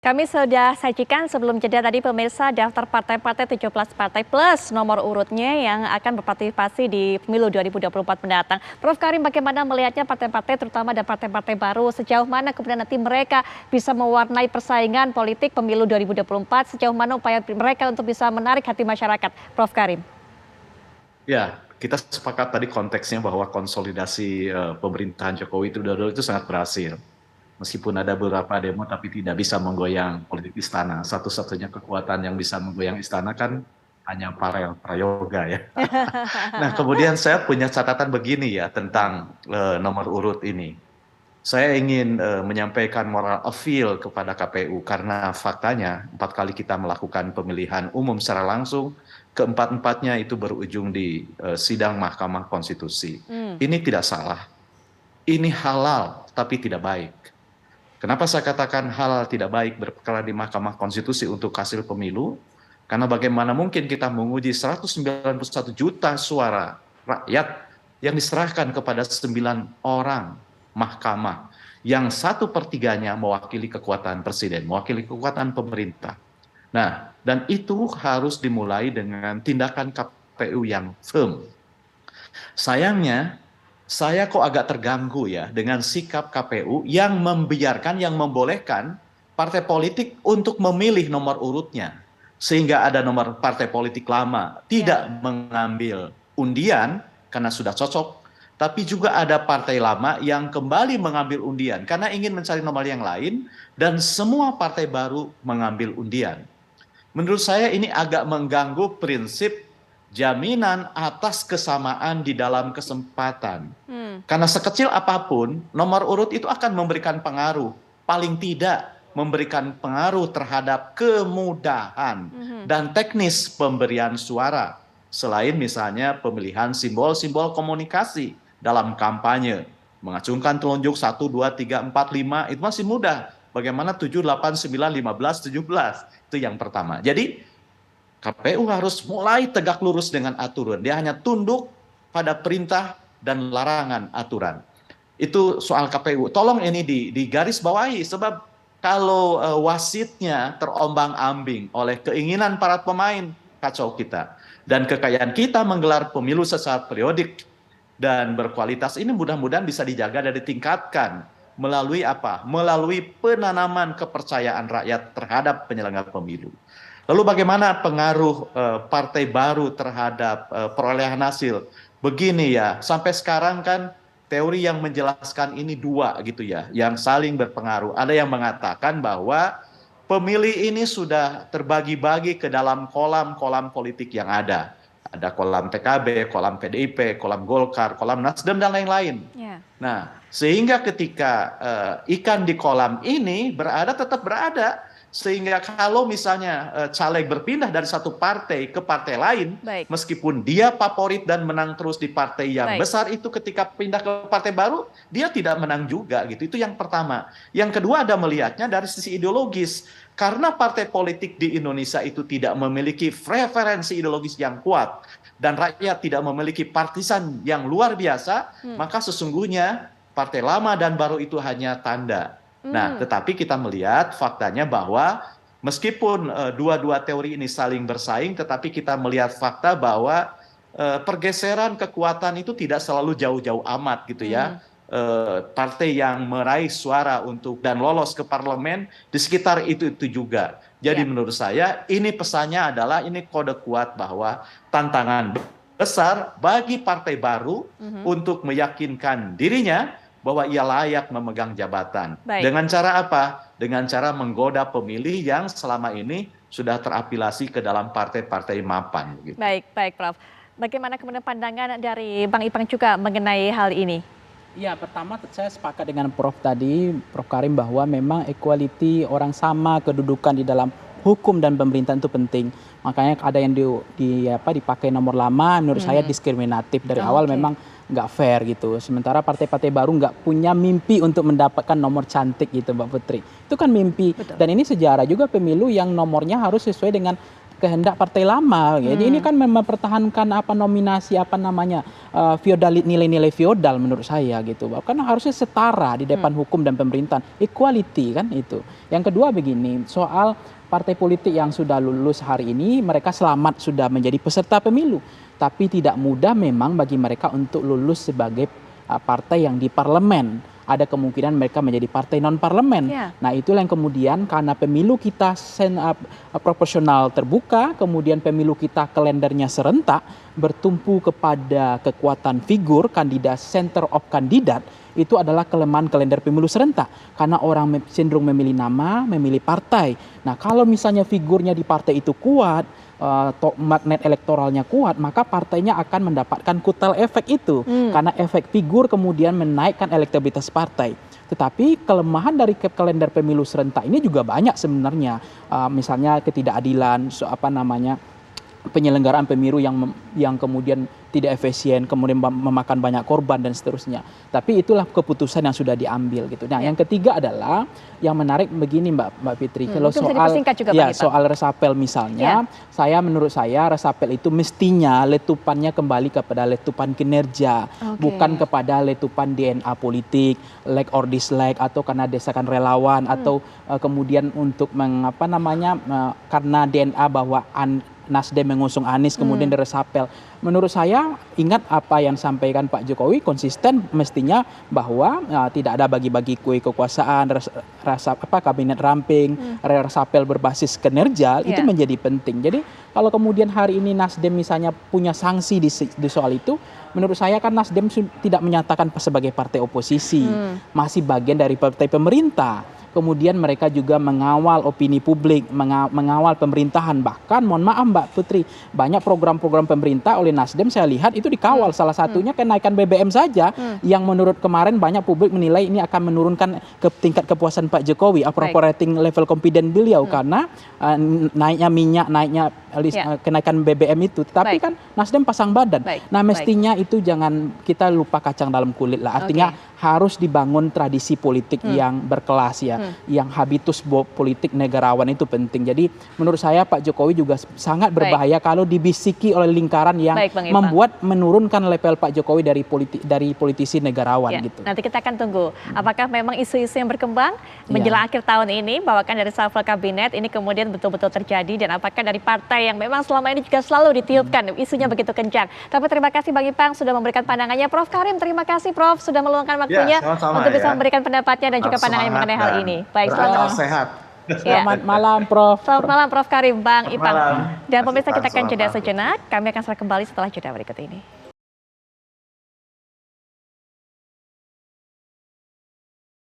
Kami sudah sajikan sebelum jeda tadi pemirsa daftar partai-partai 17 partai plus nomor urutnya yang akan berpartisipasi di pemilu 2024 mendatang. Prof Karim, bagaimana melihatnya partai-partai terutama dan partai-partai baru, sejauh mana kemudian nanti mereka bisa mewarnai persaingan politik pemilu 2024, sejauh mana upaya mereka untuk bisa menarik hati masyarakat, Prof Karim? Ya, kita sepakat tadi konteksnya bahwa konsolidasi pemerintahan Jokowi itu sangat berhasil. Meskipun ada beberapa demo tapi tidak bisa menggoyang politik istana. Satu-satunya kekuatan yang bisa menggoyang istana kan hanya para prayoga ya. Nah, kemudian saya punya catatan begini ya tentang nomor urut ini. Saya ingin menyampaikan moral appeal kepada KPU karena faktanya 4 kali kita melakukan pemilihan umum secara langsung, keempat-empatnya itu berujung di sidang Mahkamah Konstitusi. Ini tidak salah, ini halal tapi tidak baik. Kenapa saya katakan halal tidak baik berperkara di Mahkamah Konstitusi untuk hasil pemilu? Karena bagaimana mungkin kita menguji 191 juta suara rakyat yang diserahkan kepada 9 orang mahkamah yang 1/3-nya mewakili kekuatan presiden, mewakili kekuatan pemerintah. Nah, dan itu harus dimulai dengan tindakan KPU yang firm. Sayangnya, saya kok agak terganggu ya dengan sikap KPU yang membiarkan, yang membolehkan partai politik untuk memilih nomor urutnya. Sehingga ada nomor partai politik lama tidak mengambil undian karena sudah cocok, tapi juga ada partai lama yang kembali mengambil undian karena ingin mencari nomor yang lain, dan semua partai baru mengambil undian. Menurut saya ini agak mengganggu prinsip jaminan atas kesamaan di dalam kesempatan. Karena sekecil apapun, nomor urut itu akan memberikan pengaruh, paling tidak memberikan pengaruh terhadap kemudahan dan teknis pemberian suara. Selain misalnya pemilihan simbol-simbol komunikasi dalam kampanye. Mengacungkan telunjuk 1, 2, 3, 4, 5 itu masih mudah. Bagaimana 7, 8, 9, 15, 17. Itu yang pertama. Jadi KPU harus mulai tegak lurus dengan aturan. Dia hanya tunduk pada perintah dan larangan aturan. Itu soal KPU. Tolong ini digaris bawahi, sebab kalau wasitnya terombang-ambing oleh keinginan para pemain, kacau kita. Dan kekayaan kita menggelar pemilu secara periodik dan berkualitas ini mudah-mudahan bisa dijaga dan ditingkatkan melalui apa? Melalui penanaman kepercayaan rakyat terhadap penyelenggara pemilu. Lalu bagaimana pengaruh partai baru terhadap perolehan hasil? Begini ya, sampai sekarang kan teori yang menjelaskan ini dua gitu ya, yang saling berpengaruh. Ada yang mengatakan bahwa pemilih ini sudah terbagi-bagi ke dalam kolam-kolam politik yang ada. Ada kolam PKB, kolam PDIP, kolam Golkar, kolam Nasdem, dan lain-lain. Nah, sehingga ketika ikan di kolam ini tetap berada. Sehingga kalau misalnya caleg berpindah dari satu partai ke partai lain, meskipun dia favorit dan menang terus di partai yang besar itu, ketika pindah ke partai baru, dia tidak menang juga gitu. Itu yang pertama. Yang kedua ada melihatnya dari sisi ideologis. Karena partai politik di Indonesia itu tidak memiliki preferensi ideologis yang kuat, dan rakyat tidak memiliki partisan yang luar biasa, maka sesungguhnya partai lama dan baru itu hanya tanda. Nah, tetapi kita melihat faktanya bahwa meskipun dua-dua teori ini saling bersaing, tetapi kita melihat fakta bahwa pergeseran kekuatan itu tidak selalu jauh-jauh amat gitu ya. Partai yang meraih suara untuk dan lolos ke parlemen di sekitar itu juga. Jadi menurut saya ini pesannya adalah ini kode kuat bahwa tantangan besar bagi partai baru untuk meyakinkan dirinya bahwa ia layak memegang jabatan. Dengan cara apa? Dengan cara menggoda pemilih yang selama ini sudah terafiliasi ke dalam partai-partai mapan. Gitu. Baik Prof. Bagaimana kemudian pandangan dari Bang Ipang juga mengenai hal ini? Ya, pertama saya sepakat dengan Prof tadi, Prof Karim, bahwa memang equality, orang sama kedudukan di dalam hukum dan pemerintahan itu penting. Makanya ada yang dipakai nomor lama, menurut saya diskriminatif dari awal, memang nggak fair gitu. Sementara partai-partai baru nggak punya mimpi untuk mendapatkan nomor cantik gitu, Mbak Putri. Itu kan mimpi. Betul. Dan ini sejarah juga pemilu yang nomornya harus sesuai dengan kehendak partai lama. Jadi ini kan mempertahankan nominasi nilai-nilai feodal menurut saya gitu. Karena harusnya setara di depan hukum dan pemerintahan, equality kan itu. Yang kedua begini, soal partai politik yang sudah lulus hari ini, mereka selamat sudah menjadi peserta pemilu. Tapi tidak mudah memang bagi mereka untuk lulus sebagai partai yang di parlemen. Ada kemungkinan mereka menjadi partai non-parlemen. Nah itulah yang kemudian karena pemilu kita proporsional terbuka, kemudian pemilu kita kalendernya serentak, bertumpu kepada kekuatan figur kandidat, center of kandidat, itu adalah kelemahan kalender pemilu serentak. Karena orang cenderung memilih nama, memilih partai. Nah kalau misalnya figurnya di partai itu kuat, magnet elektoralnya kuat, maka partainya akan mendapatkan kutel efek itu. Karena efek figur kemudian menaikkan elektabilitas partai. Tetapi kelemahan dari kalender pemilu serentak ini juga banyak sebenarnya. Misalnya ketidakadilan, penyelenggaraan pemilu yang kemudian tidak efisien, kemudian memakan banyak korban dan seterusnya. Tapi itulah keputusan yang sudah diambil gitu. Nah, yang ketiga adalah yang menarik begini Mbak Fitri, kalau soal resapel misalnya, menurut saya resapel itu mestinya letupannya kembali kepada letupan kinerja, bukan kepada letupan DNA politik, like or dislike atau karena desakan relawan atau kemudian untuk karena DNA bahwa Nasdem mengusung Anies kemudian diresapel. Menurut saya ingat apa yang disampaikan Pak Jokowi, konsisten mestinya bahwa tidak ada bagi-bagi kue kekuasaan, kabinet ramping, resapel berbasis kinerja itu menjadi penting. Jadi kalau kemudian hari ini Nasdem misalnya punya sanksi di soal itu, menurut saya kan Nasdem tidak menyatakan sebagai partai oposisi, masih bagian dari partai pemerintah. Kemudian mereka juga mengawal opini publik, mengawal pemerintahan. Bahkan mohon maaf Mbak Putri, banyak program-program pemerintah oleh Nasdem saya lihat itu dikawal. Salah satunya kenaikan BBM saja yang menurut kemarin banyak publik menilai ini akan menurunkan tingkat kepuasan Pak Jokowi, rating level confidence beliau karena naiknya minyak, naiknya kenaikan BBM itu. Tetapi kan Nasdem pasang badan. Nah mestinya itu jangan kita lupa kacang dalam kulit lah. Artinya harus dibangun tradisi politik yang berkelas yang habitus politik negarawan itu penting. Jadi menurut saya Pak Jokowi juga sangat berbahaya kalau dibisiki oleh lingkaran yang membuat menurunkan level Pak Jokowi dari politisi negarawan gitu. Nanti kita akan tunggu apakah memang isu-isu yang berkembang menjelang akhir tahun ini bawakan dari reshuffle kabinet ini kemudian betul-betul terjadi dan apakah dari partai yang memang selama ini juga selalu ditiupkan isunya begitu kencang. Tapi terima kasih Bang Ipang sudah memberikan pandangannya. Prof Karim, terima kasih Prof sudah meluangkan waktunya untuk bisa memberikan pendapatnya dan juga pandangannya mengenai hal ini. Baik, selamat sehat. Selamat malam Prof. Selamat malam Prof Karim, Bang Ipang. Dan pemirsa kita akan jeda sejenak. Kami akan segera kembali setelah jeda berikut ini.